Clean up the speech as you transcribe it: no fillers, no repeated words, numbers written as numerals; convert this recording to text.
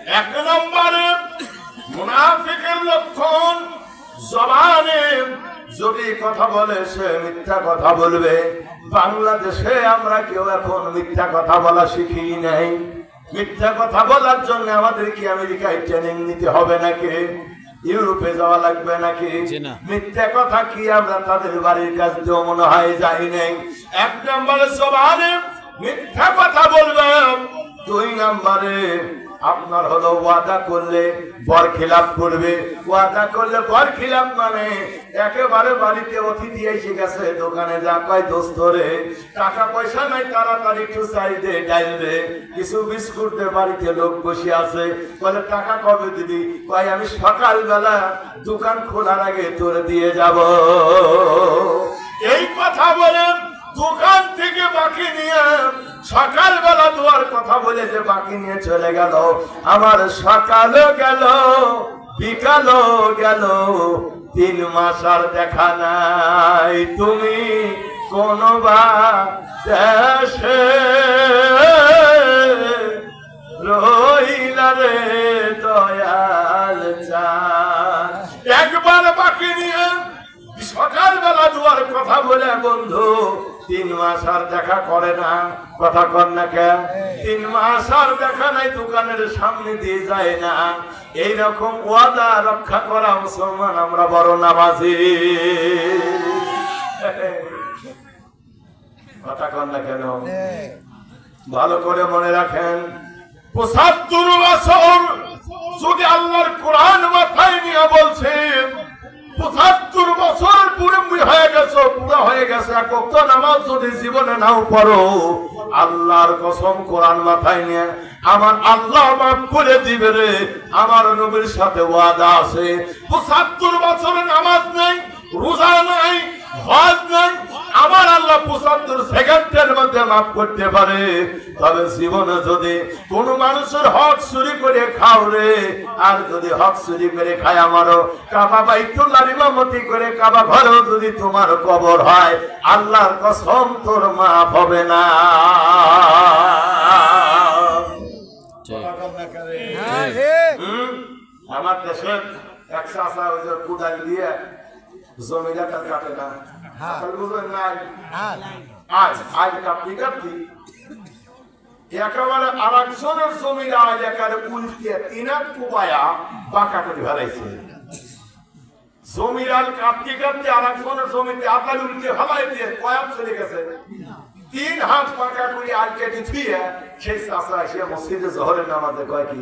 এক নম্বরে মুনাফিকের লক্ষণ, জবানে যদি কথা বলে সে মিথ্যা কথা বলবে। বাংলাদেশে আমরা কেউ এখন মিথ্যা কথা বলা শিখি নাই। মিথ্যা কথা বলার জন্য আমাদের কি আমেরিকায় ট্রেনিং নিতে হবে নাকি? ইউরোপে যাওয়া লাগবে নাকি? মিথ্যা কথা কি আমরা তাদের বাড়ির কাছ দিয়েও মনে হয় যাই নাই। এক নম্বরে জবানে মিথ্যা কথা বলবে। দুই নম্বরে আপনার হলো ওয়াদা করলে বরখিলাপ করবে। ওয়াদা করলে বরখিলাপ মানে একেবারে বাড়িতে অতিথি এসে গেছে, দোকানে যা কয় দোস্ত রে টাকা পয়সা নাই, তাড়াতাড়ি একটু চাই দে, ডাইল দে, কিছু বিস্কুট দে, বাড়িতে লোক বসে আছে। বলে টাকা কবে দিবি? কয় আমি সকালবেলা দোকান খোলার আগে তোর দিয়ে যাব। এই কথা বলে দোকান থেকে বাকি নিয়ে সকালবেলা দেওয়ার কথা বলে যে বাকি নিয়ে চলে গেল। আমার সকালও গেল, বিকালও গেল, 3 মাস আর দেখা নাই। তুমি কোন বা দেশে রইলা রে দয়াল চাঁদ। একবার বাকি নিয়ে সকালবেলা দুয়ার কথা বলে বন্ধু 3 মাস আর দেখা করে না। কথা কর না কেন? 3 মাস আর দেখা নাই, দোকানের সামনে দিয়ে যায় না। এইরকম ওয়াদা রক্ষা করা মুসলমান আমরা বড় নামাজি। কথা কর না কেন? ভালো করে মনে রাখেন, 75 বছর যদি আল্লাহর কোরআন মাথায় নিয়ে বলছেন, 75 বছর পুরো হয়ে গেছে, পুরো হয়ে গেছে, এক ওয়াক্ত নামাজ যদি জীবনে নাও পড়ো, আল্লাহর কসম কোরআন মাথায় নিয়ে আমার আল্লাহ মাফ করে দিবে রে। আমার নবীর সাথে ওয়াদা আছে। 75 বছর নামাজ নাই, রোজা নাই, হজ নাই, আমার আল্লাহ 75 সেকেন্ডের মধ্যে মাফ করতে পারে। তবে জীবনে যদি কোন মানুষের হক চুরি করে খাও রে, আর যদি হক চুরি করে খায় আমারও কাবা বাইতুল্লাহর ইমামতি করে কাবা ঘরেও যদি তোমার কবর হয়, আল্লাহর কসম তোর মাফ হবে না। আমার দেশের এক চাচা ওই যে কুদাল দিয়ে জমিটা কাটে না, একেবারে আরেকজনের জমিটা একেবারে উল্টে 3 কুবায়া বাঁকা করে ফেলাইছে। জমির আল কাটতে কাটতে আরেকজনের জমিতে আপনার উল্টে ফেলাই দিয়ে কয়াম চলে গেছে। 3 হাত বাঁকা করে আল কেটে ধুয়ে সেই চাষা এসে মসজিদে জোহরের নামাজে কয় কি